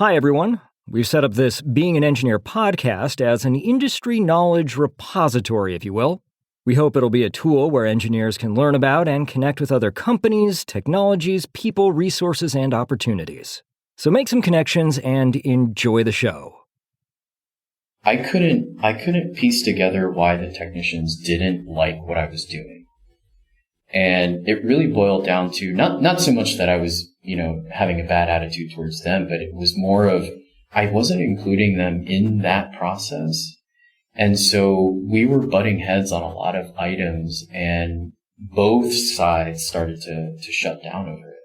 Hi, everyone. We've set up this Being an Engineer podcast as an industry knowledge repository, if you will. We hope it'll be a tool where engineers can learn about and connect with other companies, technologies, people, resources, and opportunities. So make some connections and enjoy the show. I couldn't piece together why the technicians didn't like what I was doing. And it really boiled down to not so much that I was, having a bad attitude towards them, but it was more of I wasn't including them in that process. And so we were butting heads on a lot of items, and both sides started to shut down over it.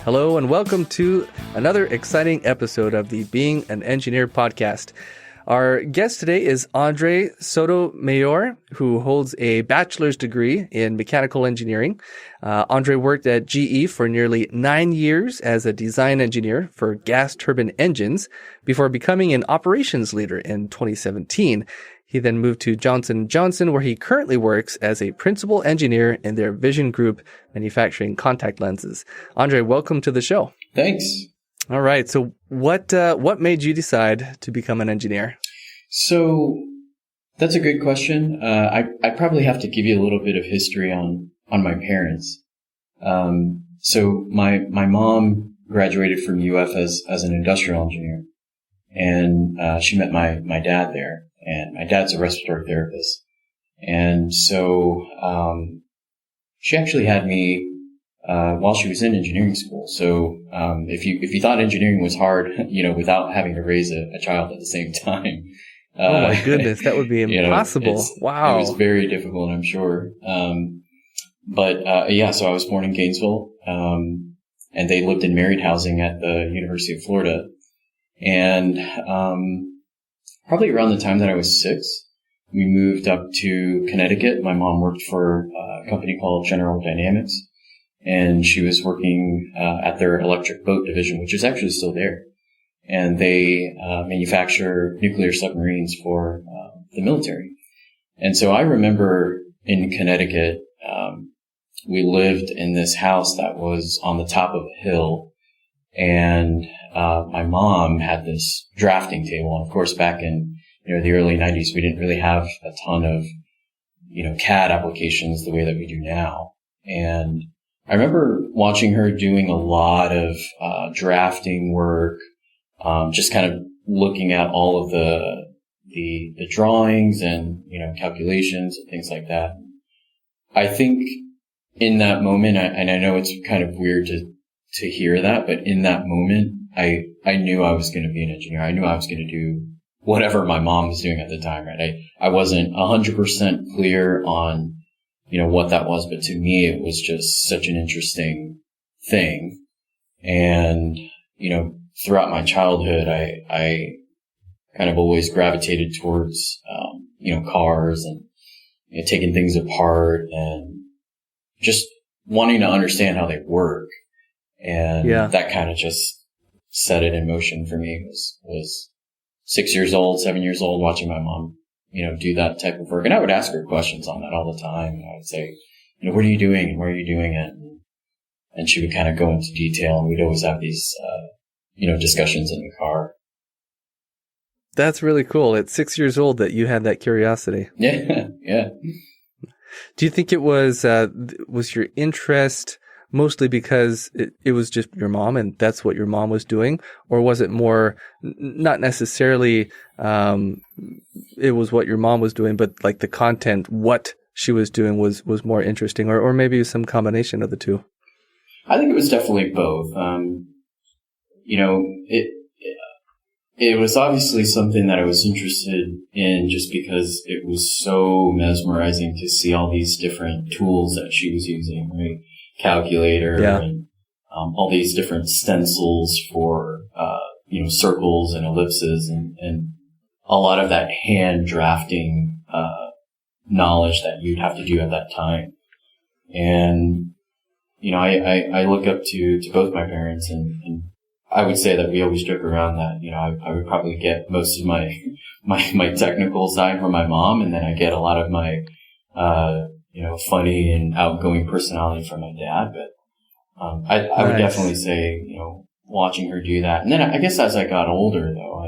Hello and welcome to another exciting episode of the Being an Engineer podcast. Our guest today is Andre Sotomayor, who holds a bachelor's degree in mechanical engineering. Andre worked at GE for nearly 9 years as a design engineer for gas turbine engines before becoming an operations leader in 2017. He then moved to Johnson & Johnson, where he currently works as a principal engineer in their Vision Group manufacturing contact lenses. Andre, welcome to the show. Thanks. All right. So what made you decide to become an engineer? So that's a good question. I probably have to give you a little bit of history on my parents. So my mom graduated from UF as an industrial engineer, and she met my dad there. And my dad's a respiratory therapist. And so, she actually had me, while she was in engineering school. So, if you thought engineering was hard, without having to raise a child at the same time. Oh my goodness, that would be impossible. Wow. It was very difficult, I'm sure. So I was born in Gainesville, and they lived in married housing at the University of Florida. And, probably around the time that I was 6, we moved up to Connecticut. My mom worked for a company called General Dynamics, and she was working at their electric boat division, which is actually still there. And they manufacture nuclear submarines for the military. And so I remember in Connecticut, we lived in this house that was on the top of a hill, and my mom had this drafting table. And of course, back in, the early 90s, we didn't really have a ton of, CAD applications the way that we do now. And I remember watching her doing a lot of, drafting work, just kind of looking at all of the drawings and, calculations and things like that. I think in that moment, and I know it's kind of weird to hear that, but in that moment, I knew I was going to be an engineer. I knew I was going to do whatever my mom was doing at the time, right? I wasn't 100% clear on, what that was, but to me, it was just such an interesting thing. And, throughout my childhood, I kind of always gravitated towards, cars and taking things apart and just wanting to understand how they work. And that kind of just set it in motion for me. Was 6 years old, 7 years old, watching my mom, do that type of work. And I would ask her questions on that all the time. And I would say, what are you doing and where are you doing it? And she would kind of go into detail, and we'd always have these, discussions in the car. That's really cool. At 6 years old that you had that curiosity. Yeah. Yeah. Do you think it was your interest mostly because it was just your mom and that's what your mom was doing? Or was it more, not necessarily, it was what your mom was doing, but like the content, what she was doing was more interesting, or maybe some combination of the two? I think it was definitely both. It was obviously something that I was interested in just because it was so mesmerizing to see all these different tools that she was using, right? Calculator and all these different stencils for circles and ellipses and a lot of that hand drafting knowledge that you'd have to do at that time. And I look up to both my parents, and I would say that we always joke around that, I would probably get most of my technical side from my mom, and then I get a lot of my, funny and outgoing personality from my dad. But, I would definitely say, watching her do that. And then I guess as I got older though,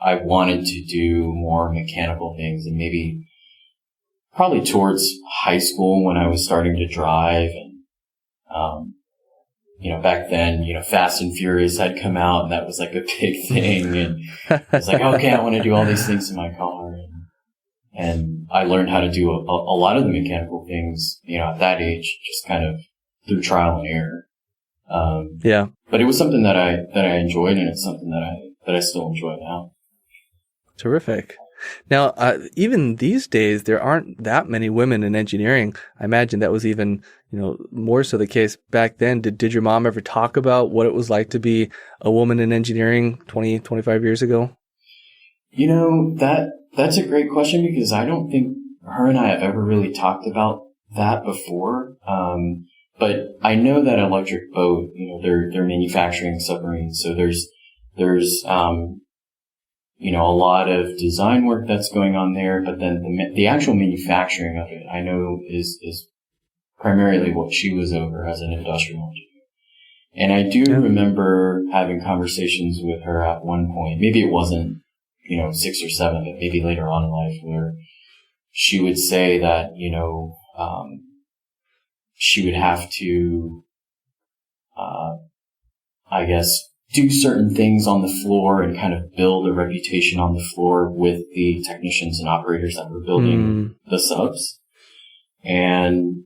I wanted to do more mechanical things, and maybe probably towards high school when I was starting to drive, and, back then, Fast and Furious had come out, and that was like a big thing. And I was like, okay, I want to do all these things in my car. And I learned how to do a lot of the mechanical things, at that age, just kind of through trial and error. But it was something that I enjoyed, and it's something that I still enjoy now. Terrific. Now, even these days, there aren't that many women in engineering. I imagine that was even, more so the case back then. Did your mom ever talk about what it was like to be a woman in engineering 20, 25 years ago? That's a great question, because I don't think her and I have ever really talked about that before. But I know that Electric Boat, they're manufacturing submarines. So there's a lot of design work that's going on there, but then the actual manufacturing of it, I know is primarily what she was over as an industrial engineer. And I do remember having conversations with her at one point. Maybe it wasn't, 6 or 7, but maybe later on in life, where she would say that, she would have to, I guess, do certain things on the floor and kind of build a reputation on the floor with the technicians and operators that were building the subs. And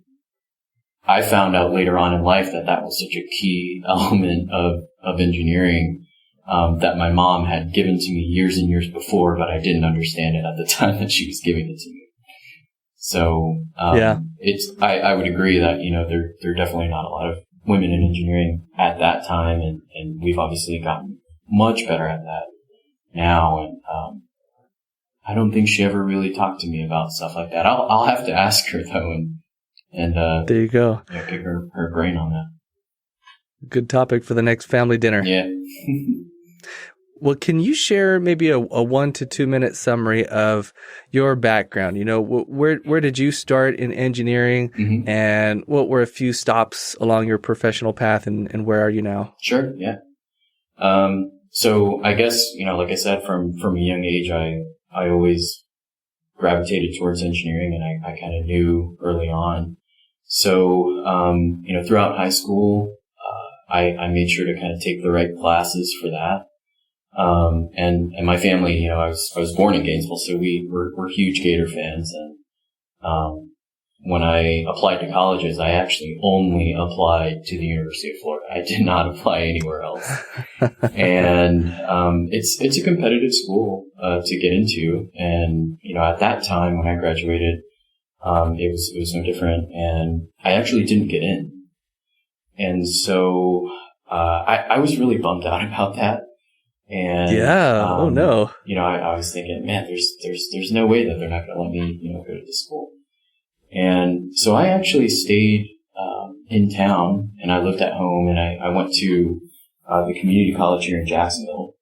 I found out later on in life that was such a key element of engineering, that my mom had given to me years and years before, but I didn't understand it at the time that she was giving it to me. So, I would agree that, there are definitely not a lot of women in engineering at that time, and we've obviously gotten much better at that now. And I don't think she ever really talked to me about stuff like that. I'll have to ask her though, and there you go. Pick her brain on that. Good topic for the next family dinner. Yeah. Well, can you share maybe a 1 to 2 minute summary of your background? Where did you start in engineering, and what were a few stops along your professional path, and where are you now? Sure. Yeah. So I guess, like I said, from a young age, I always gravitated towards engineering, and I kind of knew early on. So, throughout high school, I made sure to kind of take the right classes for that. And my family, I was born in Gainesville, so we're huge Gator fans. And, when I applied to colleges, I actually only applied to the University of Florida. I did not apply anywhere else. And, it's a competitive school, to get into. And, at that time when I graduated, it was no different. And I actually didn't get in. And so, I was really bummed out about that. And oh no! I was thinking, man, there's no way that they're not going to let me, go to this school. And so I actually stayed in town, and I lived at home, and I went to the community college here in Jacksonville.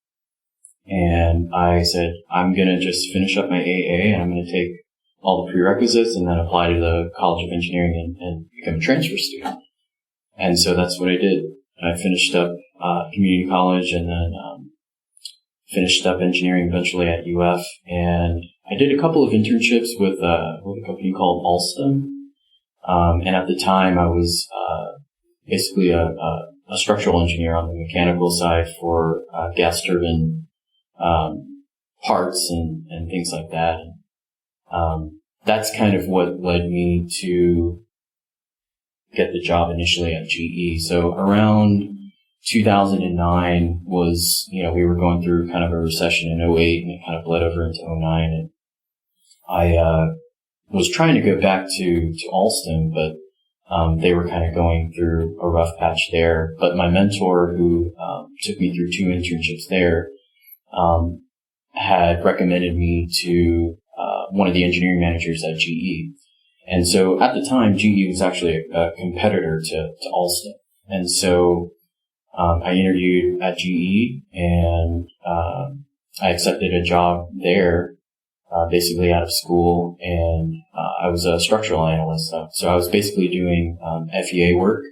And I said, I'm going to just finish up my AA, and I'm going to take all the prerequisites and then apply to the College of Engineering and become a transfer student. And so that's what I did. I finished up community college, and then finished up engineering eventually at UF, and I did a couple of internships with a company called Alstom. And at the time, I was basically a structural engineer on the mechanical side for gas turbine parts and things like that. That's kind of what led me to get the job initially at GE. So around 2009 was, we were going through kind of a recession in 2008, and it kind of bled over into 2009. And I was trying to go back to Alstom, but they were kind of going through a rough patch there. But my mentor, who took me through 2 internships there, had recommended me to one of the engineering managers at GE. And so at the time, GE was actually a competitor to Alstom. And so I interviewed at GE and I accepted a job there, basically out of school, and I was a structural analyst. So I was basically doing FEA work,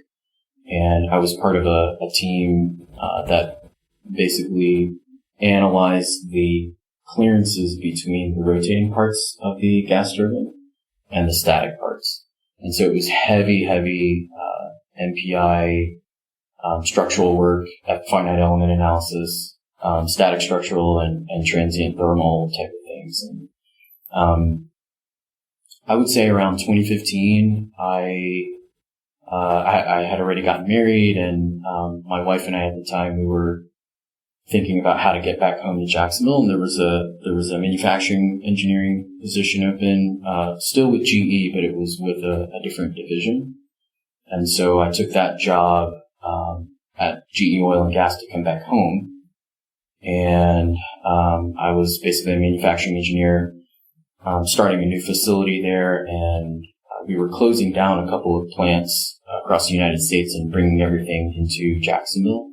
and I was part of a team that basically analyzed the clearances between the rotating parts of the gas turbine and the static parts. And so it was heavy MPI structural work, at finite element analysis, static structural and transient thermal type of things. And I would say around 2015, I had already gotten married, and my wife and I at the time, we were thinking about how to get back home to Jacksonville, and there was a manufacturing engineering position open, still with GE, but it was with a different division. And so I took that job at GE Oil and Gas to come back home. And I was basically a manufacturing engineer, starting a new facility there, and we were closing down a couple of plants across the United States and bringing everything into Jacksonville.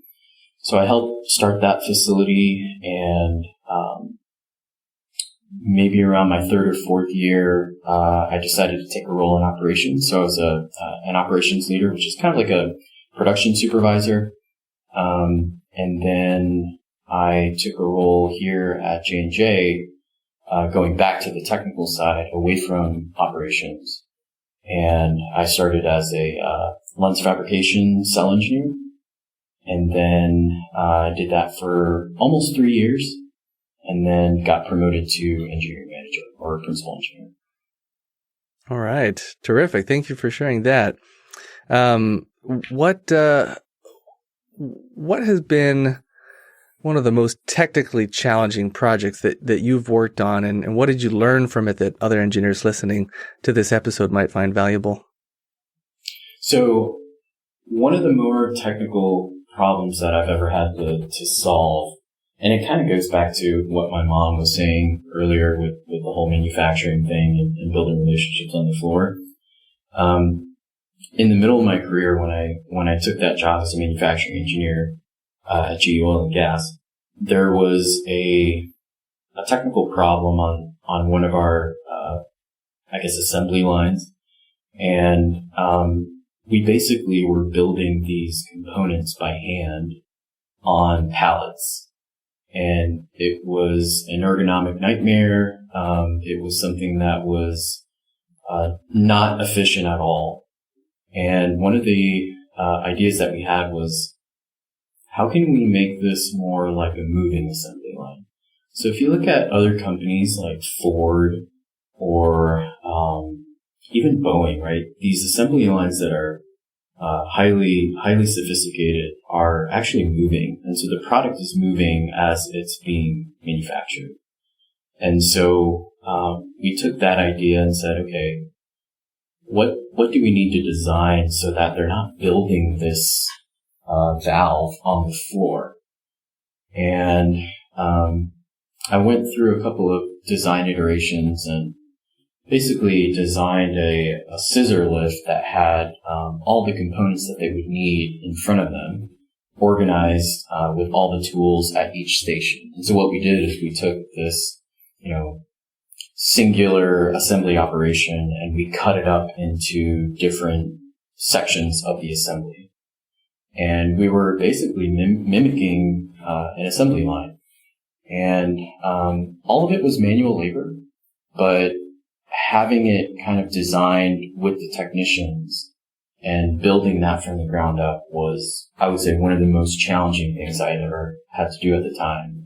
So I helped start that facility, and maybe around my third or fourth year, I decided to take a role in operations. So I was an operations leader, which is kind of like a production supervisor. And then I took a role here at J&J, going back to the technical side, away from operations. And I started as a lens fabrication cell engineer. And then I did that for almost 3 years, and then got promoted to engineering manager or principal engineer. All right. Terrific. Thank you for sharing that. What has been one of the most technically challenging projects that you've worked on, and what did you learn from it that other engineers listening to this episode might find valuable? So one of the more technical problems that I've ever had to solve, and it kind of goes back to what my mom was saying earlier with the whole manufacturing thing and building relationships on the floor. In the middle of my career, when I took that job as a manufacturing engineer at GE Oil and Gas, there was a technical problem on one of our assembly lines, and we basically were building these components by hand on pallets, and it was an ergonomic nightmare. It was something that was not efficient at all. And one of the ideas that we had was, how can we make this more like a moving assembly line? So if you look at other companies like Ford or even Boeing, right? These assembly lines that are highly sophisticated are actually moving. And so the product is moving as it's being manufactured. And so we took that idea and said, okay, what do we need to design so that they're not building this valve on the floor? And I went through a couple of design iterations and basically designed a scissor lift that had all the components that they would need in front of them, organized with all the tools at each station. And so what we did is we took this, singular assembly operation and we cut it up into different sections of the assembly. And we were basically mimicking an assembly line. And all of it was manual labor, but having it kind of designed with the technicians and building that from the ground up was, I would say, one of the most challenging things I had ever had to do at the time.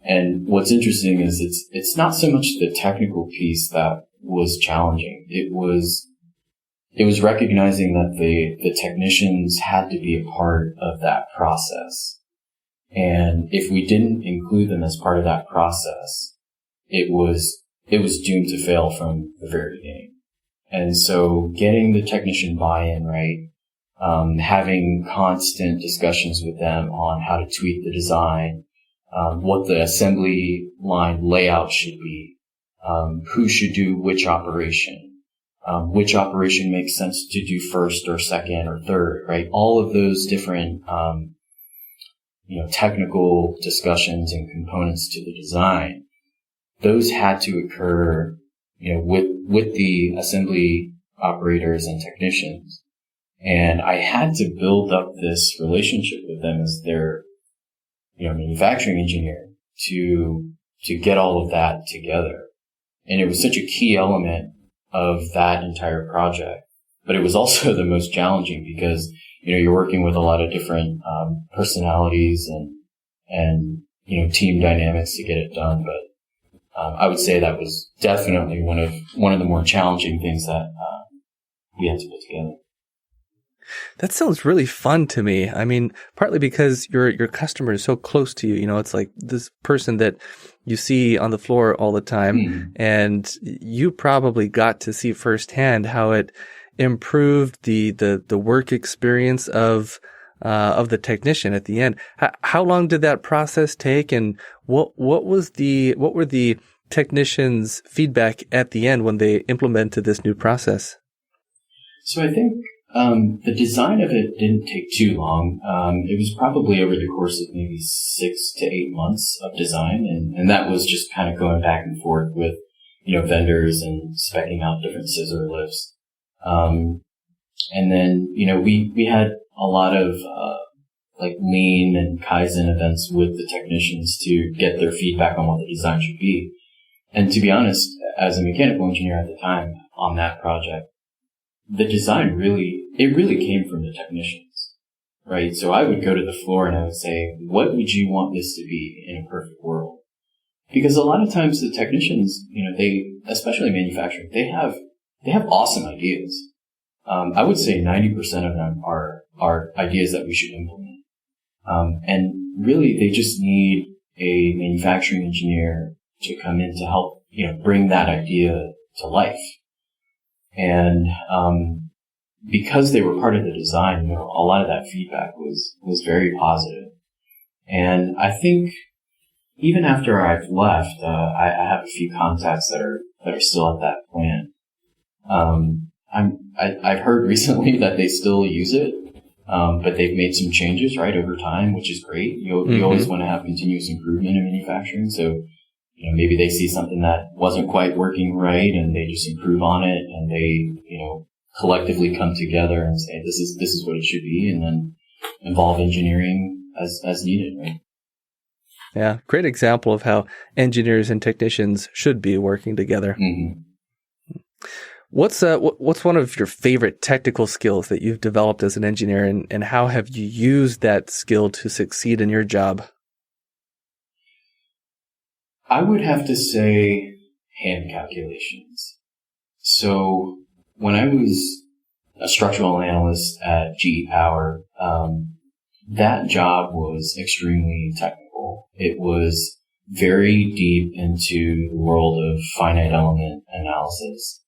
And what's interesting is it's not so much the technical piece that was challenging. It was recognizing that the technicians had to be a part of that process. And if we didn't include them as part of that process, it was doomed to fail from the very beginning. And so getting the technician buy-in right, having constant discussions with them on how to tweak the design, what the assembly line layout should be, who should do which operation makes sense to do first or second or third, right? All of those different technical discussions and components to the design, those had to occur, with the assembly operators and technicians. And I had to build up this relationship with them as their, manufacturing engineer to get all of that together. And it was such a key element of that entire project. But it was also the most challenging because, you're working with a lot of different personalities and team dynamics to get it done. But I would say that was definitely one of the more challenging things that we had to put together. That sounds really fun to me. I mean, partly because your customer is so close to you. It's like this person that you see on the floor all the time, and you probably got to see firsthand how it improved the work experience of the technician at the end. How long did that process take, and what were the technicians' feedback at the end when they implemented this new process? So I think the design of it didn't take too long. It was probably over the course of maybe 6 to 8 months of design, and that was just kind of going back and forth with vendors and speccing out different scissor lifts. And then, we had a lot of, lean and Kaizen events with the technicians to get their feedback on what the design should be. And to be honest, as a mechanical engineer at the time on that project, the design really came from the technicians, right? So I would go to the floor and I would say, what would you want this to be in a perfect world? Because a lot of times the technicians, especially manufacturing, they have awesome ideas. I would say 90% of them are ideas that we should implement. And really they just need a manufacturing engineer to come in to help, bring that idea to life. And, because they were part of the design, a lot of that feedback was very positive. And I think even after I've left, I have a few contacts that are still at that plant. I've heard recently that they still use it, but they've made some changes, right, over time, which is great. You always want to have continuous improvement in manufacturing. So, maybe they see something that wasn't quite working right and they just improve on it, and they, collectively come together and say, this is what it should be, and then involve engineering as needed, right? Yeah. Great example of how engineers and technicians should be working together. Mm-hmm. What's one of your favorite technical skills that you've developed as an engineer, and how have you used that skill to succeed in your job? I would have to say hand calculations. So when I was a structural analyst at GE Power, that job was extremely technical. It was very deep into the world of finite element analysis.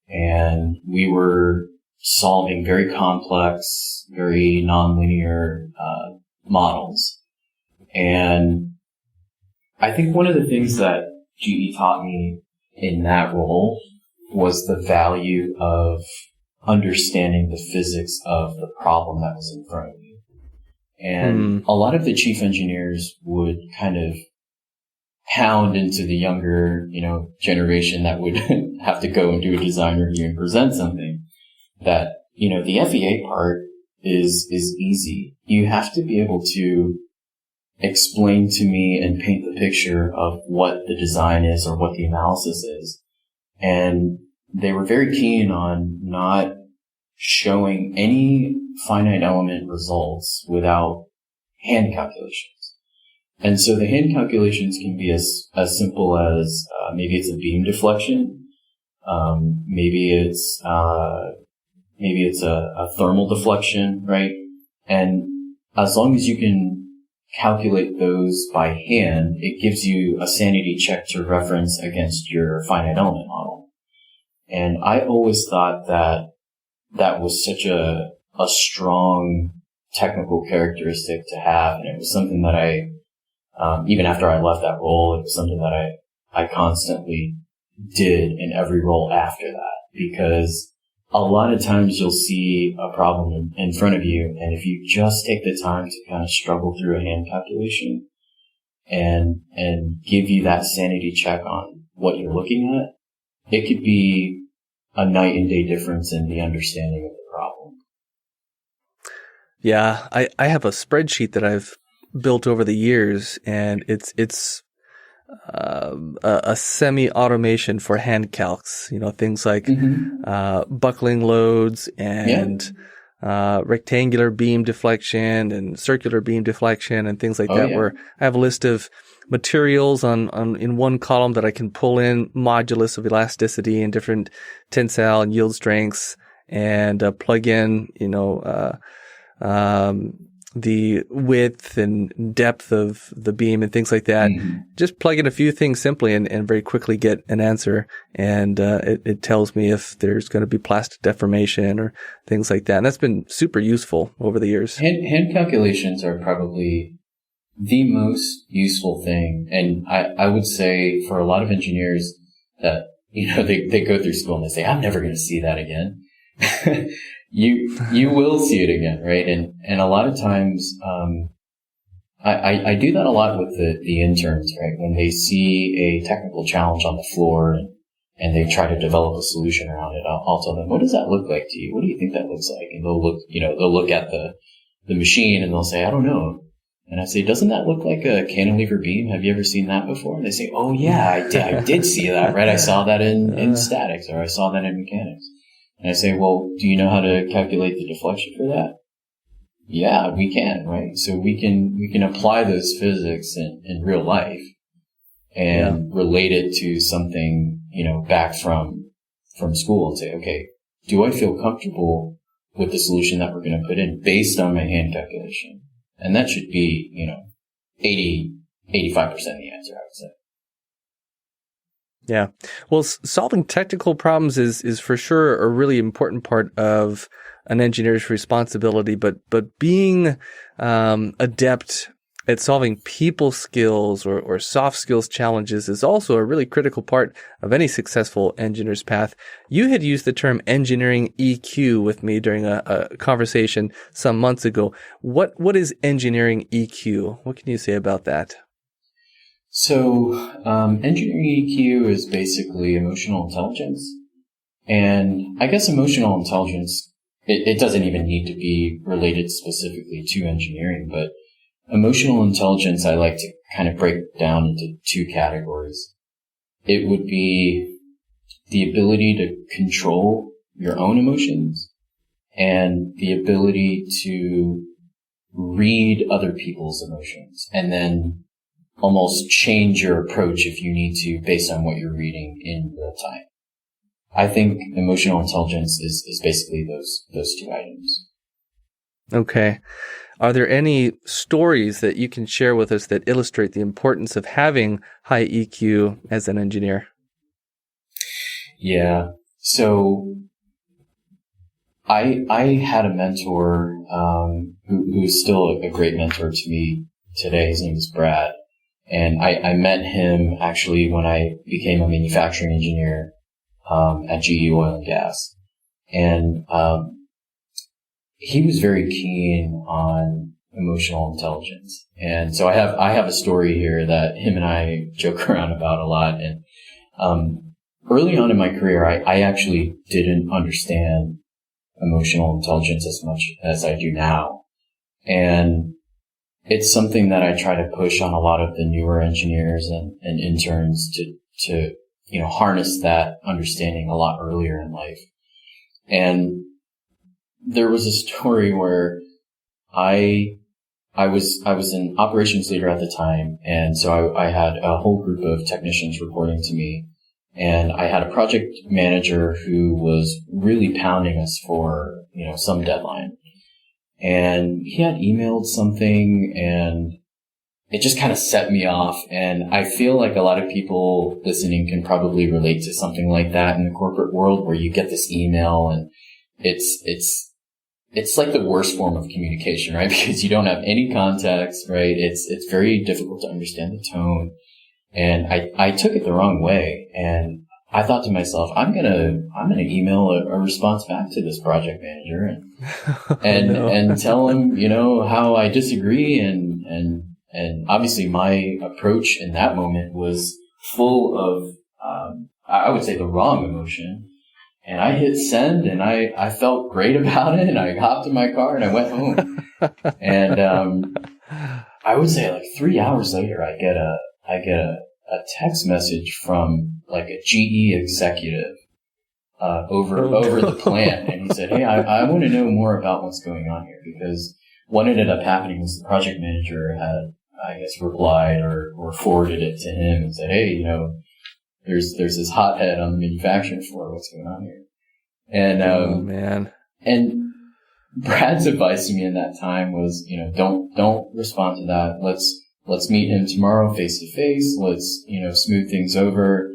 And we were solving very complex, very nonlinear models. And I think one of the things that GE taught me in that role was the value of understanding the physics of the problem that was in front of you. And a lot of the chief engineers would kind of pound into the younger, generation that would have to go and do a design review and present something that, the FEA part is easy. You have to be able to explain to me and paint the picture of what the design is or what the analysis is. And they were very keen on not showing any finite element results without hand calculations. And so the hand calculations can be as simple as maybe it's a beam deflection, maybe it's a thermal deflection, right? And as long as you can calculate those by hand, it gives you a sanity check to reference against your finite element model. And I always thought that was such a strong technical characteristic to have, and it was something that I even after I left that role, it was something that I constantly did in every role after that, because a lot of times you'll see a problem in front of you, and if you just take the time to kind of struggle through a hand calculation and give you that sanity check on what you're looking at, it could be a night and day difference in the understanding of the problem. Yeah, I have a spreadsheet that I've built over the years, and it's a semi-automation for hand calcs, things like buckling loads and rectangular beam deflection and circular beam deflection and things like that, where I have a list of materials on in one column that I can pull in modulus of elasticity and different tensile and yield strengths, and plug in, the width and depth of the beam and things like that. Just plug in a few things simply and very quickly get an answer. And it tells me if there's going to be plastic deformation or things like that. And that's been super useful over the years. Hand calculations are probably the most useful thing. And I would say for a lot of engineers that, they go through school and they say, I'm never going to see that again. You will see it again, right? And a lot of times, I do that a lot with the interns, right? When they see a technical challenge on the floor and they try to develop a solution around it, I'll tell them, what does that look like to you? What do you think that looks like? And they'll look at the machine and they'll say, I don't know. And I say, doesn't that look like a cantilever beam? Have you ever seen that before? And they say, oh yeah, I did see that, right? I saw that in statics, or I saw that in mechanics. And I say, well, do you know how to calculate the deflection for that? Yeah, we can, right? So we can apply those physics in real life and relate it to something, back from school and say, okay, do I feel comfortable with the solution that we're going to put in based on my hand calculation? And that should be, 85% of the answer, I would say. Yeah. Well, solving technical problems is for sure a really important part of an engineer's responsibility, but being adept at solving people skills or soft skills challenges is also a really critical part of any successful engineer's path. You had used the term engineering EQ with me during a conversation some months ago. What is engineering EQ? What can you say about that? So, engineering EQ is basically emotional intelligence. And I guess emotional intelligence, it doesn't even need to be related specifically to engineering, but emotional intelligence I like to kind of break down into two categories. It would be the ability to control your own emotions and the ability to read other people's emotions and then almost change your approach if you need to based on what you're reading in real time. I think emotional intelligence is basically those two items. Okay. Are there any stories that you can share with us that illustrate the importance of having high EQ as an engineer? Yeah. So I had a mentor who's still a great mentor to me today. His name is Brad. And I met him actually when I became a manufacturing engineer at GE Oil and Gas. And he was very keen on emotional intelligence. And so I have a story here that him and I joke around about a lot. And early on in my career, I actually didn't understand emotional intelligence as much as I do now. And it's something that I try to push on a lot of the newer engineers and interns to harness that understanding a lot earlier in life. And there was a story where I was an operations leader at the time, and so I had a whole group of technicians reporting to me, and I had a project manager who was really pounding us for some deadline. And he had emailed something and it just kind of set me off. And I feel like a lot of people listening can probably relate to something like that in the corporate world where you get this email and it's like the worst form of communication, right? Because you don't have any context, right? It's very difficult to understand the tone. And I took it the wrong way. And I thought to myself, I'm gonna email a response back to this project manager and tell him, how I disagree, and obviously my approach in that moment was full of, I would say, the wrong emotion. And I hit send, and I felt great about it, and I hopped in my car and I went home. And I would say like 3 hours later, I get a text message from like a GE executive over the plant, and he said, "Hey, I want to know more about what's going on here, because what ended up happening was the project manager had, I guess, replied or forwarded it to him and said, hey, there's this hothead on the manufacturing floor. What's going on here?" And oh man! And Brad's advice to me in that time was, don't respond to that. Let's meet him tomorrow face to face. Let's, smooth things over.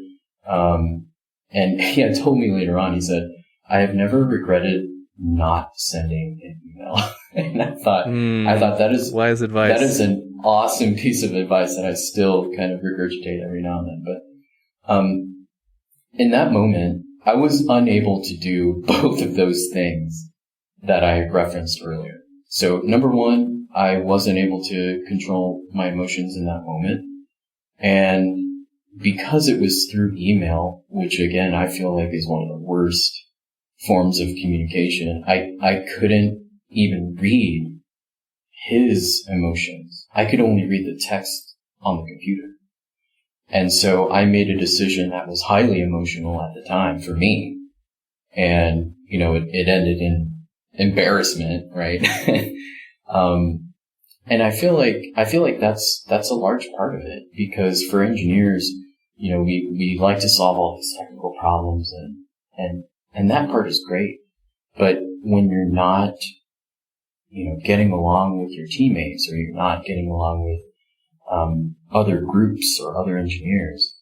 And he had told me later on, he said, "I have never regretted not sending an email." And I thought that is wise advice. That is an awesome piece of advice that I still kind of regurgitate every now and then. But, in that moment, I was unable to do both of those things that I referenced earlier. So number one, I wasn't able to control my emotions in that moment. And because it was through email, which again, I feel like is one of the worst forms of communication, I couldn't even read his emotions. I could only read the text on the computer. And so I made a decision that was highly emotional at the time for me. And, it ended in embarrassment, right? And I feel like that's a large part of it, because for engineers, we like to solve all these technical problems, and that part is great. But when you're not, getting along with your teammates, or you're not getting along with other groups or other engineers,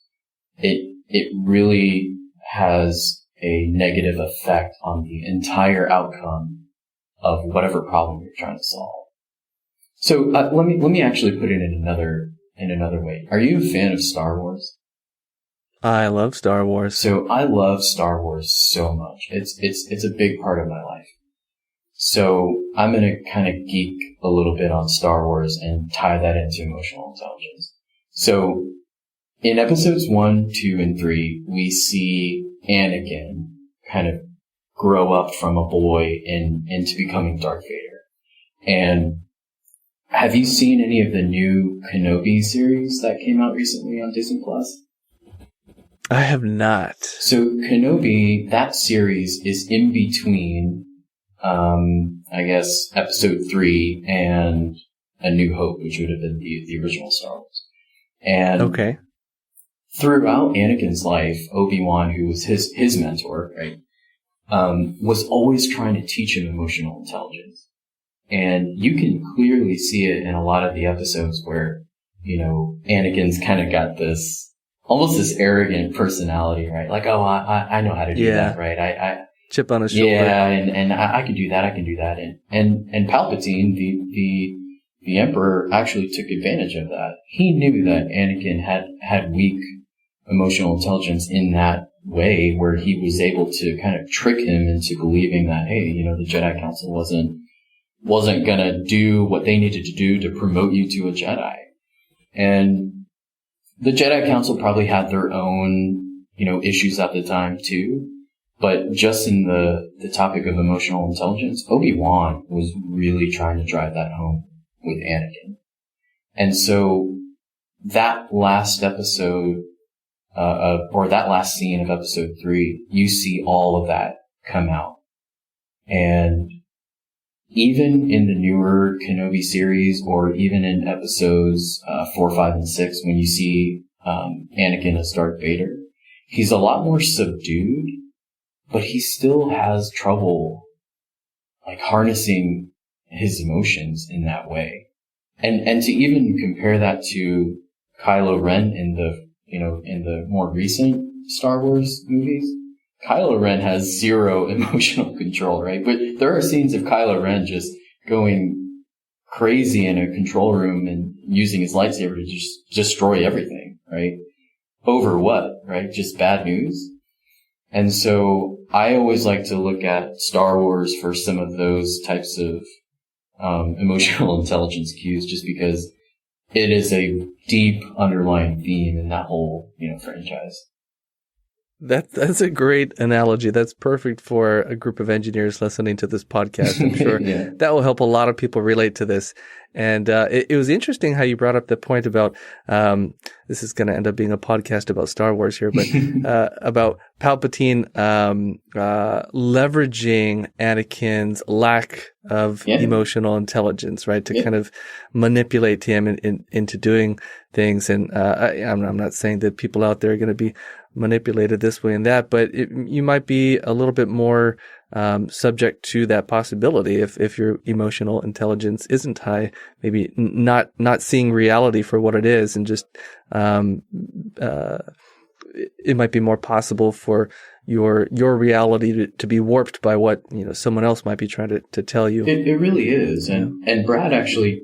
it really has a negative effect on the entire outcome of whatever problem you're trying to solve. So let me actually put it in another way. Are you a fan of Star Wars? I love Star Wars. So I love Star Wars so much. It's a big part of my life. So I'm going to kind of geek a little bit on Star Wars and tie that into emotional intelligence. So in episodes 1, 2, and 3, we see Anakin kind of grow up from a boy into becoming Darth Vader. And have you seen any of the new Kenobi series that came out recently on Disney Plus? I have not. So Kenobi, that series is in between, I guess, episode 3 and A New Hope, which would have been the original Star Wars. And okay. Throughout Anakin's life, Obi-Wan, who was his mentor, right, was always trying to teach him emotional intelligence. And you can clearly see it in a lot of the episodes where, Anakin's kind of got almost this arrogant personality, right? Like, oh, I know how to do that, right? I chip on his shoulder. Yeah, and I can do that. And Palpatine, the Emperor, actually took advantage of that. He knew that Anakin had weak emotional intelligence in that way, where he was able to kind of trick him into believing that, hey, the Jedi Council wasn't gonna do what they needed to do to promote you to a Jedi. And the Jedi Council probably had their own, issues at the time too. But just in the topic of emotional intelligence, Obi-Wan was really trying to drive that home with Anakin. And so that last episode, or that last scene of episode 3, you see all of that come out. And even in the newer Kenobi series, or even in episodes 4, 5, and 6, when you see Anakin as Darth Vader, he's a lot more subdued, but he still has trouble like harnessing his emotions in that way. And to even compare that to Kylo Ren in the more recent Star Wars movies, Kylo Ren has zero emotional control, right? But there are scenes of Kylo Ren just going crazy in a control room and using his lightsaber to just destroy everything, right? Over what, right? Just bad news. And so I always like to look at Star Wars for some of those types of emotional intelligence cues, just because it is a deep underlying theme in that whole, franchise. That's a great analogy. That's perfect for a group of engineers listening to this podcast. I'm sure Yeah. that will help a lot of people relate to this. And it was interesting how you brought up the point about this is going to end up being a podcast about Star Wars here, but about Palpatine leveraging Anakin's lack of emotional intelligence, right, to kind of manipulate him into doing things. And I'm not saying that people out there are going to be manipulated this way and that, but you might be a little bit more subject to that possibility if your emotional intelligence isn't high, maybe not seeing reality for what it is, and just it might be more possible for your reality to be warped by what someone else might be trying to tell you. It really is. And Brad actually,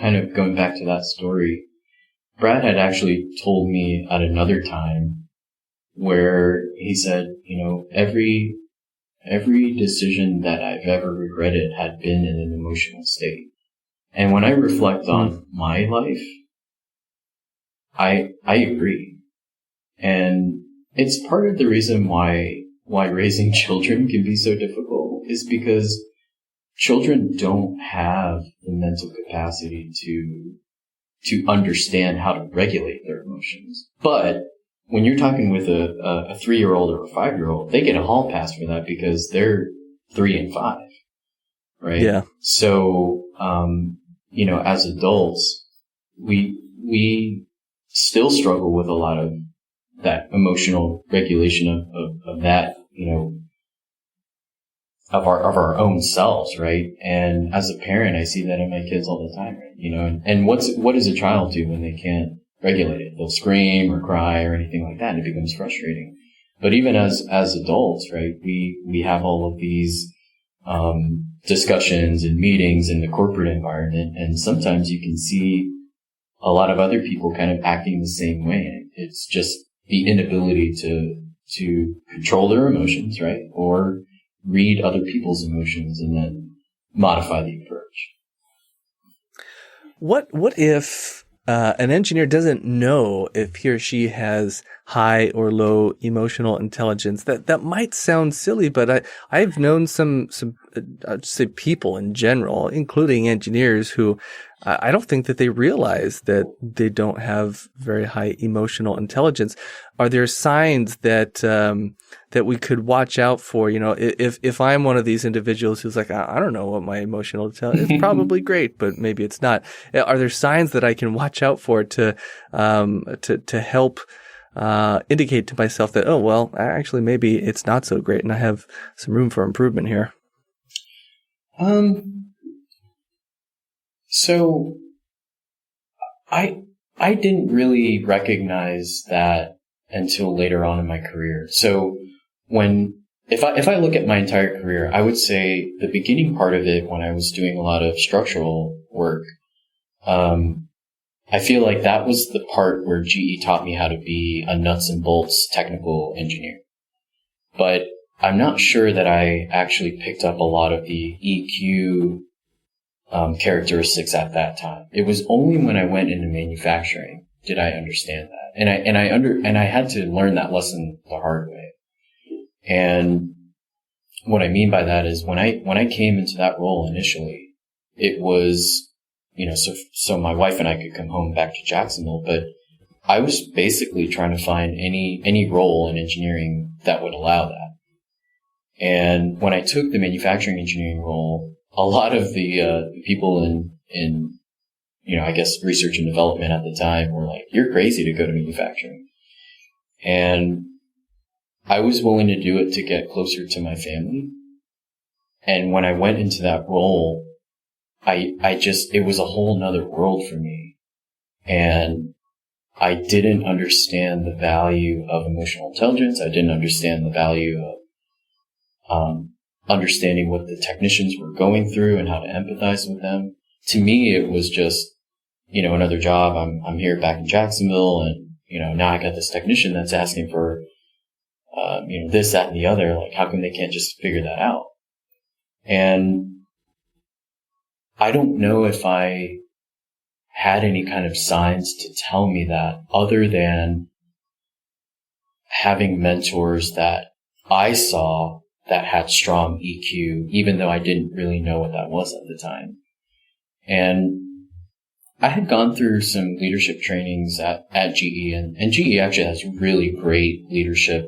kind of going back to that story, Brad had actually told me at another time where he said, every decision that I've ever regretted had been in an emotional state. And when I reflect on my life, I agree. And it's part of the reason why raising children can be so difficult, is because children don't have the mental capacity to understand how to regulate their emotions. But when you're talking with a 3-year-old or a 5-year-old, they get a hall pass for that because they're 3 and 5, right? Yeah. So, as adults, we still struggle with a lot of that emotional regulation of that, of our own selves, right? And as a parent, I see that in my kids all the time, right? And what does a child do when they can't regulate it? They'll scream or cry or anything like that, and it becomes frustrating. But even as adults, right, we have all of these discussions and meetings in the corporate environment, and sometimes you can see a lot of other people kind of acting the same way. It's just the inability to control their emotions, right, or read other people's emotions and then modify the approach. What if an engineer doesn't know if he or she has high or low emotional intelligence? That might sound silly, but I've known some I'd say people in general, including engineers, who I don't think that they realize that they don't have very high emotional intelligence. Are there signs that that we could watch out for? If I'm one of these individuals who's like, I don't know what my emotional intelligence is, probably great, but maybe it's not. Are there signs that I can watch out for to help indicate to myself that, oh, well, actually, maybe it's not so great and I have some room for improvement here? So I didn't really recognize that until later on in my career. So if I look at my entire career, I would say the beginning part of it, when I was doing a lot of structural work, I feel like that was the part where GE taught me how to be a nuts and bolts technical engineer. But I'm not sure that I actually picked up a lot of the EQ characteristics at that time. It was only when I went into manufacturing did I understand that, and I had to learn that lesson the hard way. And what I mean by that is when I came into that role initially, it was, so my wife and I could come home back to Jacksonville, but I was basically trying to find any role in engineering that would allow that. And when I took the manufacturing engineering role, a lot of the people in I guess research and development at the time were like, "You're crazy to go to manufacturing." And I was willing to do it to get closer to my family. And when I went into that role, it was a whole nother world for me. And I didn't understand the value of emotional intelligence. I didn't understand the value of understanding what the technicians were going through and how to empathize with them. To me, it was just, another job. I'm here back in Jacksonville, and, now I got this technician that's asking for this, that, and the other. Like, how come they can't just figure that out? And I don't know if I had any kind of signs to tell me that, other than having mentors that I saw that had strong EQ, even though I didn't really know what that was at the time. And I had gone through some leadership trainings at GE, and GE actually has really great leadership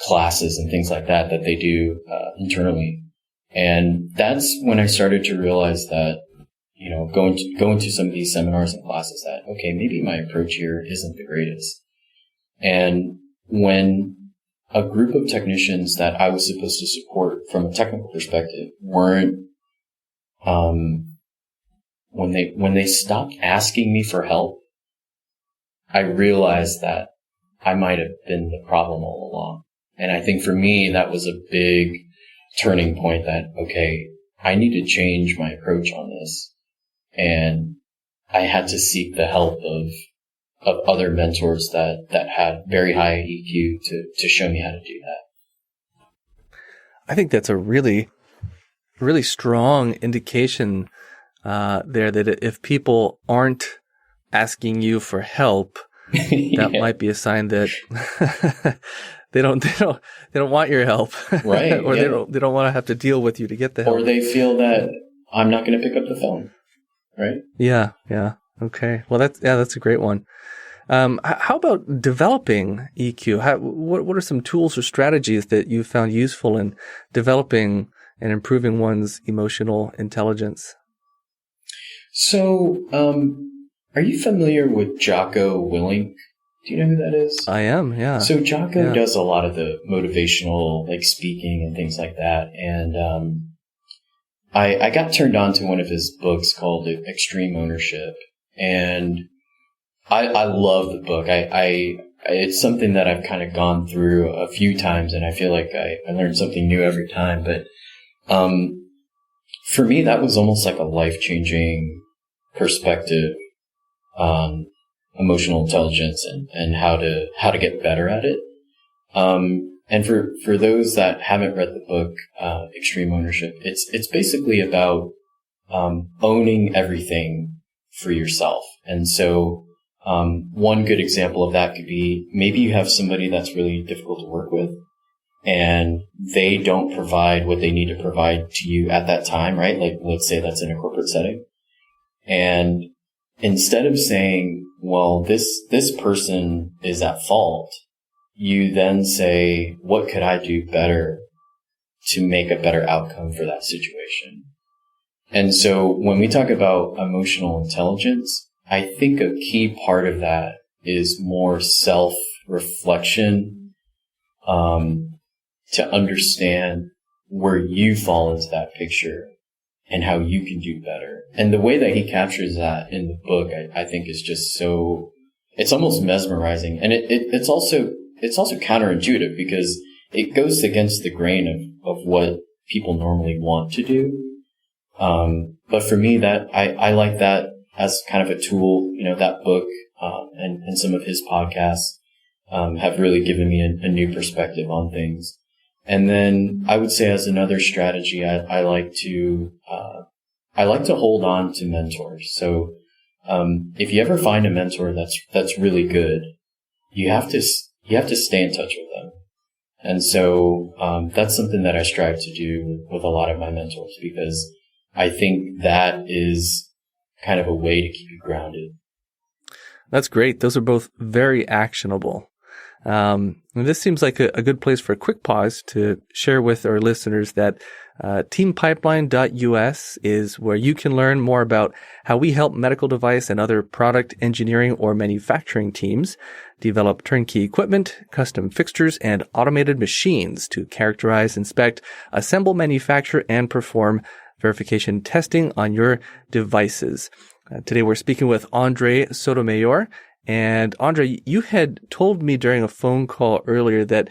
classes and things like that they do internally. And that's when I started to realize that, going to some of these seminars and classes, that, okay, maybe my approach here isn't the greatest. And when a group of technicians that I was supposed to support from a technical perspective weren't, when they stopped asking me for help, I realized that I might have been the problem all along. And I think for me, that was a big turning point, that, okay, I need to change my approach on this. And I had to seek the help of other mentors that had very high EQ to show me how to do that. I think that's a really, really strong indication there that if people aren't asking you for help, that might be a sign that they don't want your help, right? Or they don't want to have to deal with you to get the help, or they feel that I'm not going to pick up the phone, right? Yeah. Okay. Well, that's a great one. How about developing EQ? What are some tools or strategies that you found useful in developing and improving one's emotional intelligence? So, are you familiar with Jocko Willink? Do you know who that is? I am, yeah. So Jocko does a lot of the motivational, speaking and things like that. And I got turned on to one of his books called Extreme Ownership, and I love the book. It's something that I've kind of gone through a few times, and I feel like I learn something new every time. But for me, that was almost like a life-changing perspective on emotional intelligence and how to get better at it. And for those that haven't read the book, Extreme Ownership, it's basically about owning everything for yourself. And so one good example of that could be, maybe you have somebody that's really difficult to work with, and they don't provide what they need to provide to you at that time, right? Like, let's say that's in a corporate setting. And instead of saying, well, this person is at fault, you then say, what could I do better to make a better outcome for that situation? And so when we talk about emotional intelligence, I think a key part of that is more self-reflection, to understand where you fall into that picture and how you can do better. And the way that he captures that in the book, I think is just so, it's almost mesmerizing. And it's also counterintuitive, because it goes against the grain of what people normally want to do. But for me, that I like that as kind of a tool. That book, and some of his podcasts, have really given me a new perspective on things. And then I would say, as another strategy, I like to hold on to mentors. So, if you ever find a mentor that's really good, you have to stay in touch with them. And so, that's something that I strive to do with a lot of my mentors, because I think that is kind of a way to keep you grounded. That's great. Those are both very actionable. And this seems like a good place for a quick pause to share with our listeners that teampipeline.us is where you can learn more about how we help medical device and other product engineering or manufacturing teams develop turnkey equipment, custom fixtures, and automated machines to characterize, inspect, assemble, manufacture, and perform verification testing on your devices. Today we're speaking with Andre Sotomayor. And Andre, you had told me during a phone call earlier that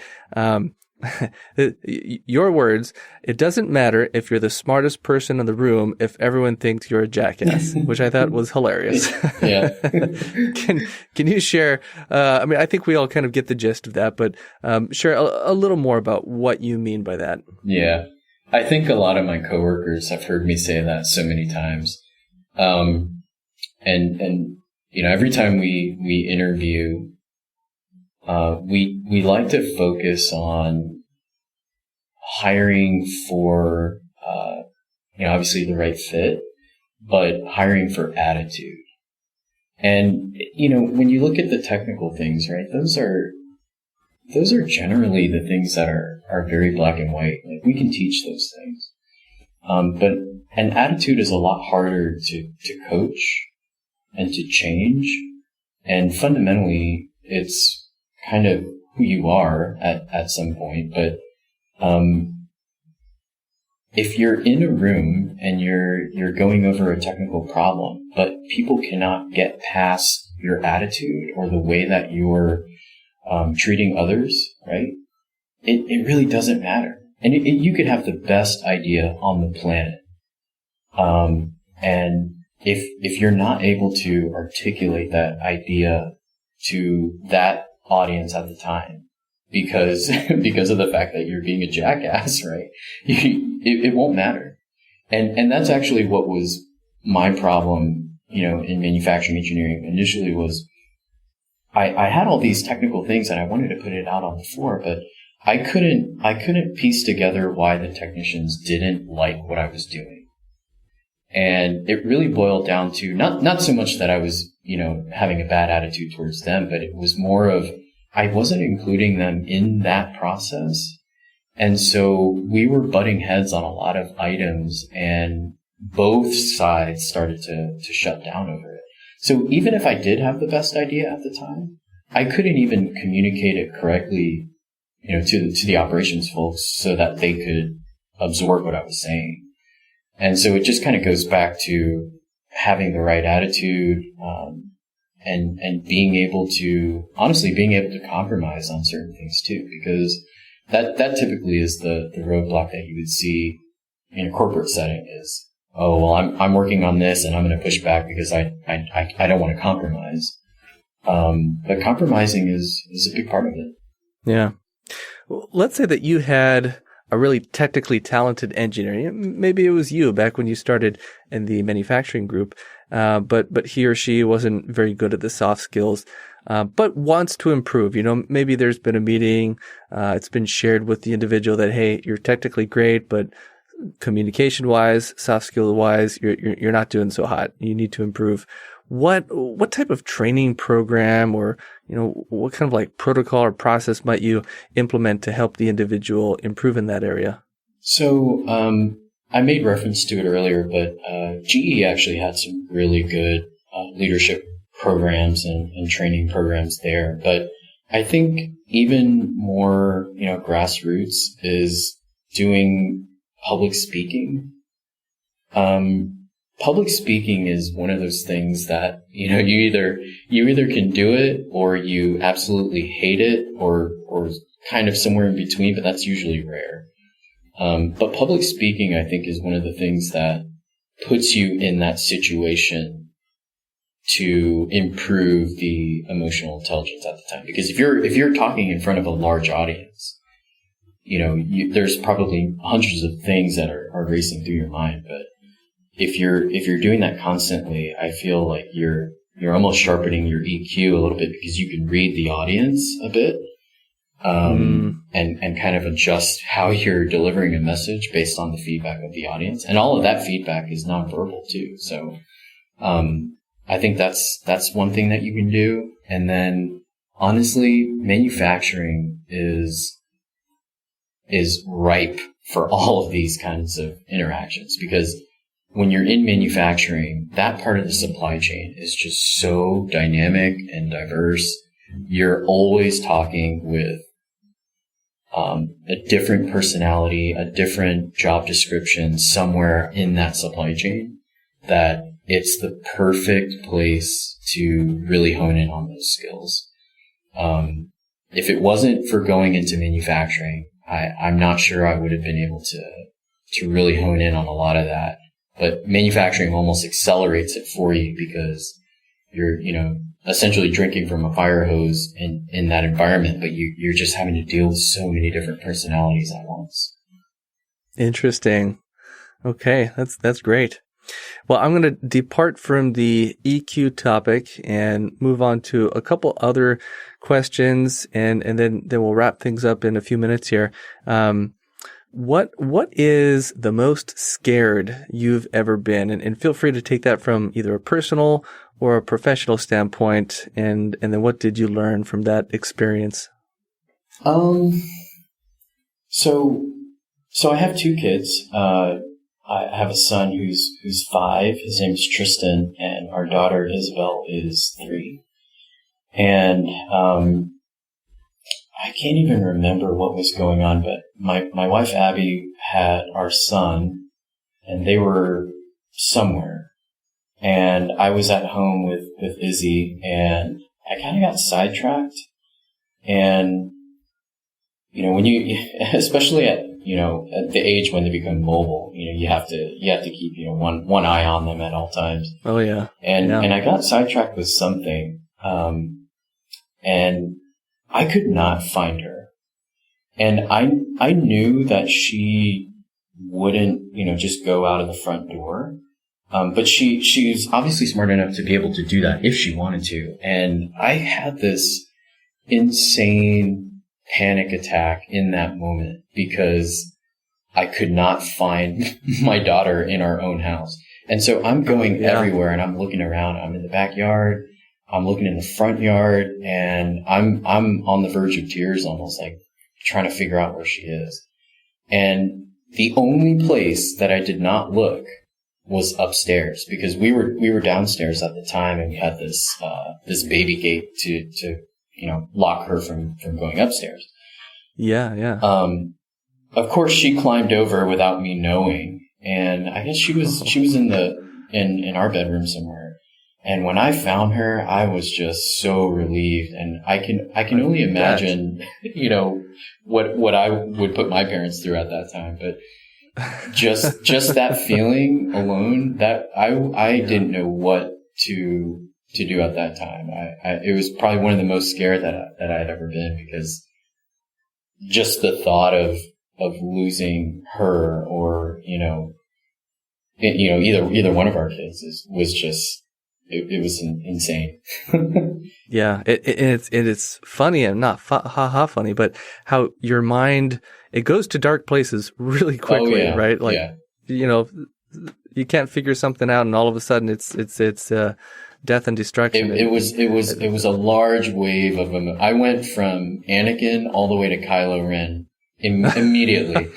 Your words, it doesn't matter if you're the smartest person in the room if everyone thinks you're a jackass, which I thought was hilarious. Yeah. Can you share, I mean, I think we all kind of get the gist of that, but share a little more about what you mean by that. Yeah. I think a lot of my coworkers have heard me say that so many times. And you know, every time we interview, we like to focus on hiring for, you know, obviously the right fit, but hiring for attitude. And, you know, when you look at the technical things, right, those are generally the things that are very black and white. Like, we can teach those things. But an attitude is a lot harder to coach and to change. And fundamentally, it's kind of who you are at some point. But, if you're in a room and you're going over a technical problem, but people cannot get past your attitude or the way that you're treating others, right? It really doesn't matter. And you could have the best idea on the planet. And if you're not able to articulate that idea to that audience at the time, because of the fact that you're being a jackass, right? It won't matter. And that's actually what was my problem, you know, in manufacturing engineering initially was I had all these technical things and I wanted to put it out on the floor, but I couldn't piece together why the technicians didn't like what I was doing. And it really boiled down to not so much that I was, you know, having a bad attitude towards them, but it was more of I wasn't including them in that process. And so we were butting heads on a lot of items and both sides started to shut down over it. So even if I did have the best idea at the time, I couldn't even communicate it correctly, you know, to the operations folks so that they could absorb what I was saying. And so it just kind of goes back to having the right attitude, and being able to compromise on certain things too, because that typically is the roadblock that you would see in a corporate setting is, oh, well, I'm working on this and I'm going to push back because I don't want to compromise. But compromising is a big part of it. Yeah. Well, let's say that you had a really technically talented engineer. Maybe it was you back when you started in the manufacturing group, but he or she wasn't very good at the soft skills, but wants to improve. You know, maybe there's been a meeting, it's been shared with the individual that, hey, you're technically great, but communication-wise, soft skill-wise, you're not doing so hot. You need to improve. What type of training program or, you know, what kind of like protocol or process might you implement to help the individual improve in that area? So, I made reference to it earlier, but GE actually had some really good leadership programs and training programs there. But I think even more, you know, grassroots is doing public speaking. Public speaking is one of those things that, you know, you either can do it or you absolutely hate it or kind of somewhere in between, but that's usually rare. But public speaking, I think, is one of the things that puts you in that situation to improve the emotional intelligence at the time. Because if you're talking in front of a large audience, you know, there's probably hundreds of things that are racing through your mind, but if you're doing that constantly, I feel like you're almost sharpening your EQ a little bit because you can read the audience a bit, and kind of adjust how you're delivering a message based on the feedback of the audience. And all of that feedback is nonverbal too. So, I think that's one thing that you can do. And then honestly, manufacturing is ripe for all of these kinds of interactions because when you're in manufacturing, that part of the supply chain is just so dynamic and diverse. You're always talking with a different personality, a different job description somewhere in that supply chain, that it's the perfect place to really hone in on those skills. If it wasn't for going into manufacturing, I'm not sure I would have been able to really hone in on a lot of that. But manufacturing almost accelerates it for you because you're, essentially drinking from a fire hose in that environment, but you're just having to deal with so many different personalities at once. Interesting. Okay, that's great. Well, I'm going to depart from the EQ topic and move on to a couple other questions, and then we'll wrap things up in a few minutes here. What is the most scared you've ever been? And feel free to take that from either a personal or a professional standpoint, and then what did you learn from that experience? So I have two kids. I have a son who's 5. His name is Tristan, and our daughter Isabel is 3. And I can't even remember what was going on, but my wife Abby had our son, and they were somewhere, and I was at home with Izzy, and I kind of got sidetracked. And when you, especially at the age when they become mobile, you have to keep, one eye on them at all times. Oh yeah. And I got sidetracked with something, and I could not find her. And I knew that she wouldn't, just go out of the front door. But she's obviously smart enough to be able to do that if she wanted to. And I had this insane panic attack in that moment because I could not find my daughter in our own house. And so I'm going everywhere, and I'm looking around. I'm in the backyard. I'm looking in the front yard, and I'm on the verge of tears, almost like trying to figure out where she is. And the only place that I did not look was upstairs, because we were downstairs at the time, and we had this baby gate to lock her from going upstairs. Yeah. Of course, she climbed over without me knowing, and I guess she was in our bedroom somewhere. And when I found her, I was just so relieved, and I can only imagine, what I would put my parents through at that time. But just that feeling alone, that I didn't know what to do at that time. It was probably one of the most scared that I'd ever been, because just the thought of losing her, or either one of our kids was just. It was insane. Yeah, it's funny, and not funny, but how your mind, it goes to dark places really quickly, right? Like, you can't figure something out, and all of a sudden it's death and destruction. It was a large wave of them. I went from Anakin all the way to Kylo Ren immediately.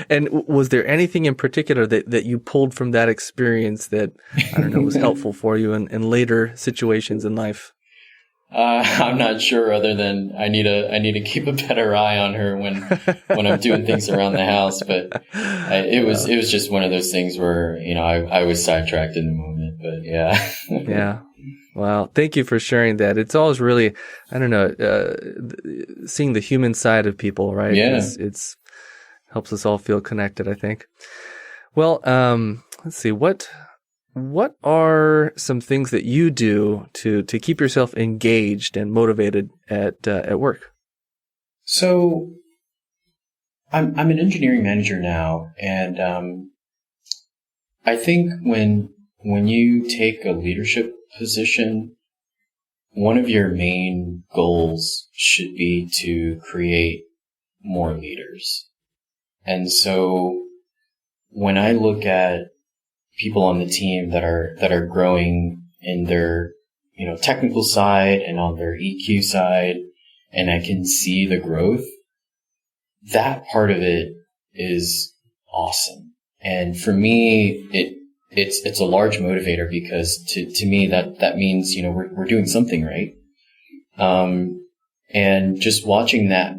And was there anything in particular that you pulled from that experience that, I don't know, was helpful for you in later situations in life? I'm not sure, other than I need to keep a better eye on her when I'm doing things around the house. But it was just one of those things where, I was sidetracked in the moment, but yeah. Yeah. Well, thank you for sharing that. It's always really, I don't know, seeing the human side of people, right? Yeah. It's helps us all feel connected, I think. Well, let's see. What are some things that you do to keep yourself engaged and motivated at work? So I'm an engineering manager now, and I think when you take a leadership position, one of your main goals should be to create more leaders. And so when I look at people on the team that are growing in their, technical side and on their EQ side, and I can see the growth, that part of it is awesome. And for me, it's a large motivator, because to me that means, we're doing something right. And just watching that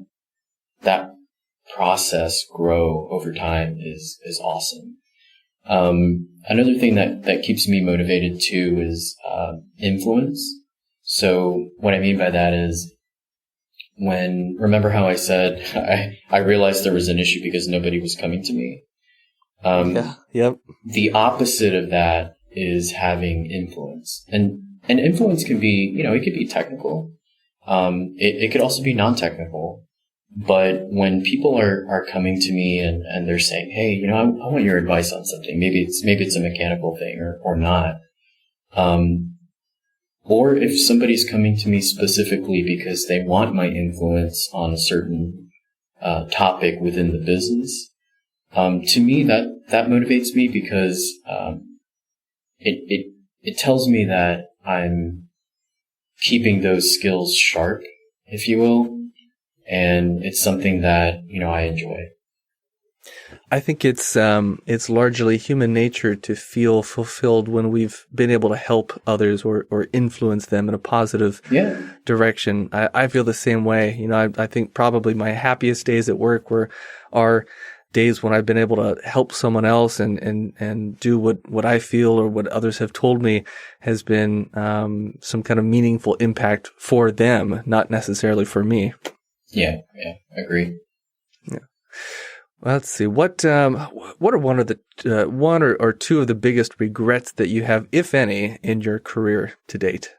process grow over time is awesome. Another thing that keeps me motivated too is influence. So what I mean by that is, remember how I said I realized there was an issue because nobody was coming to me. Yep. The opposite of that is having influence, and influence can be, it could be technical. It could also be non-technical. But when people are coming to me and they're saying, hey, I want your advice on something. Maybe it's a mechanical thing or not. Or if somebody's coming to me specifically because they want my influence on a certain topic within the business, to me that motivates me because it tells me that I'm keeping those skills sharp, if you will. And it's something that, I enjoy. I think it's largely human nature to feel fulfilled when we've been able to help others or influence them in a positive direction. I feel the same way. I think probably my happiest days at work are days when I've been able to help someone else and do what I feel or what others have told me has been some kind of meaningful impact for them, not necessarily for me. Yeah, agree. Yeah. Well, let's see. What are one or two of the biggest regrets that you have, if any, in your career to date?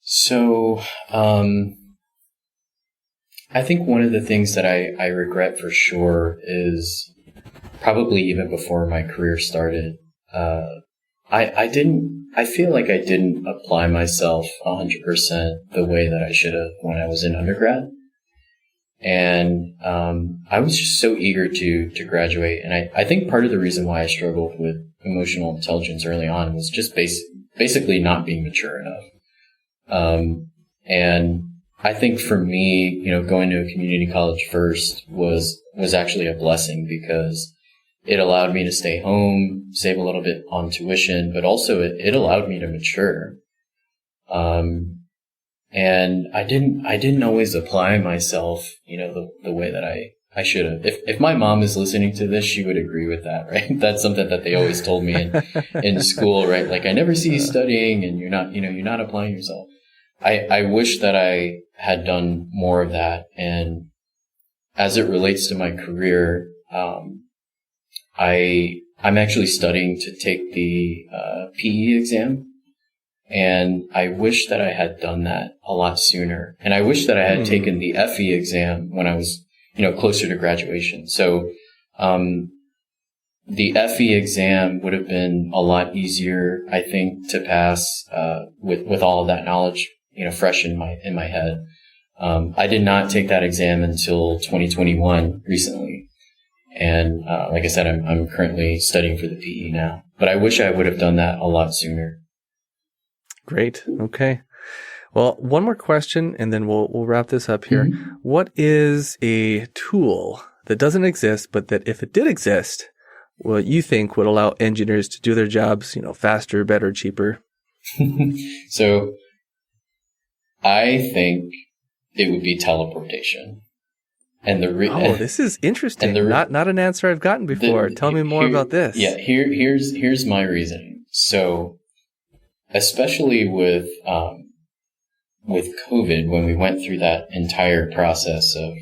So, I think one of the things that I regret for sure is probably even before my career started. I feel like I didn't apply myself 100% the way that I should have when I was in undergrad. And I was just so eager to graduate. And I think part of the reason why I struggled with emotional intelligence early on was just basically not being mature enough. And I think for me, going to a community college first was actually a blessing because it allowed me to stay home, save a little bit on tuition, but also it allowed me to mature. And I didn't always apply myself, the way that I should have. If my mom is listening to this, she would agree with that, right? That's something that they always told me in school, right? Like, I never see you studying and you're not applying yourself. I wish that I had done more of that. And as it relates to my career, I'm actually studying to take the PE exam. And I wish that I had done that a lot sooner. And I wish that I had taken the FE exam when I was, closer to graduation. So, the FE exam would have been a lot easier, I think, to pass, with all of that knowledge, fresh in my head. I did not take that exam until 2021 recently. And, like I said, I'm currently studying for the PE now, but I wish I would have done that a lot sooner. Great. Okay. Well, one more question and then we'll wrap this up here. Mm-hmm. What is a tool that doesn't exist, but that if it did exist, what you think would allow engineers to do their jobs, faster, better, cheaper? So I think it would be teleportation. And this is interesting. Not an answer I've gotten before. Tell me more about this. Yeah, here's my reasoning. So, especially with COVID, when we went through that entire process of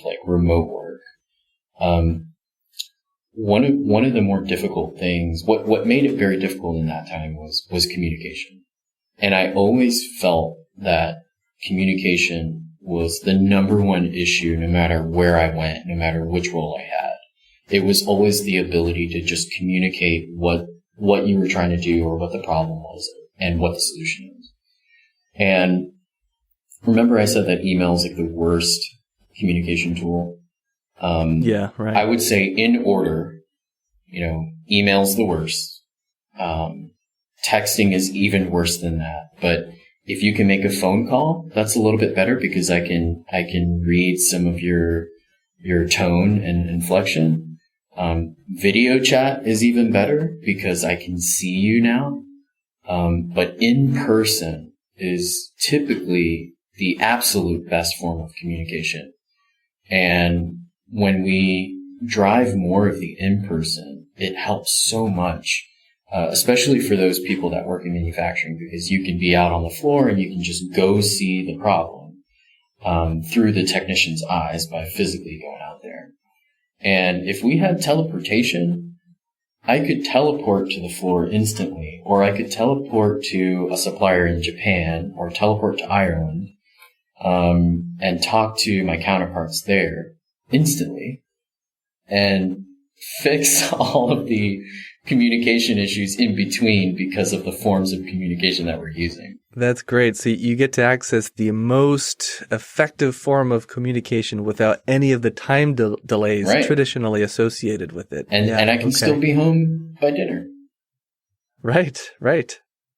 like remote work, one of the more difficult things, what made it very difficult in that time was communication. And I always felt that communication was the number one issue, no matter where I went, no matter which role I had. It was always the ability to just communicate what you were trying to do or what the problem was and what the solution is. And remember I said that email is like the worst communication tool. Yeah, right. I would say in order, email's the worst. Texting is even worse than that. But if you can make a phone call, that's a little bit better because I can read some of your tone and inflection. Video chat is even better because I can see you now. But in person is typically the absolute best form of communication. And when we drive more of the in-person, it helps so much, especially for those people that work in manufacturing, because you can be out on the floor and you can just go see the problem. through the technician's eyes by physically going out there. And if we had teleportation, I could teleport to the floor instantly, or I could teleport to a supplier in Japan, or teleport to Ireland, and talk to my counterparts there instantly, and fix all of the communication issues in between because of the forms of communication that we're using. That's great. So you get to access the most effective form of communication without any of the time delays traditionally associated with it. And I can still be home by dinner. Right.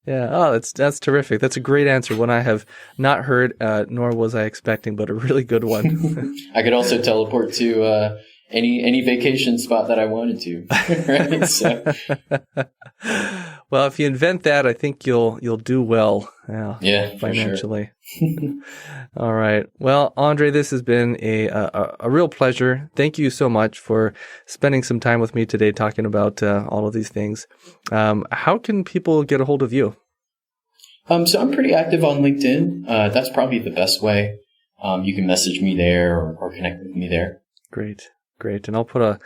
Yeah. Oh, that's terrific. That's a great answer. One I have not heard, nor was I expecting, but a really good one. I could also teleport to any vacation spot that I wanted to. Right? So. Well, if you invent that, I think you'll do well. Yeah, financially. Sure. All right. Well, Andre, this has been a real pleasure. Thank you so much for spending some time with me today talking about all of these things. How can people get a hold of you? So I'm pretty active on LinkedIn. That's probably the best way. You can message me there or connect with me there. Great. And I'll put a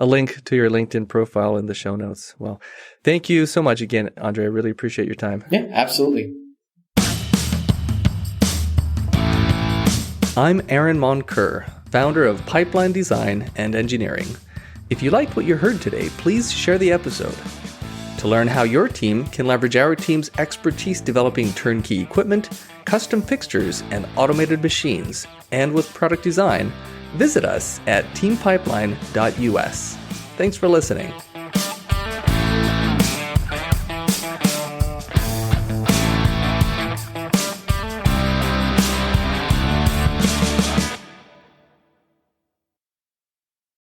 link to your LinkedIn profile in the show notes. Well, thank you so much again, Andre. I really appreciate your time. Yeah, absolutely. I'm Aaron Moncur, founder of Pipeline Design and Engineering. If you liked what you heard today, please share the episode. To learn how your team can leverage our team's expertise developing turnkey equipment, custom fixtures, and automated machines, and with product design, visit us at teampipeline.us. Thanks for listening.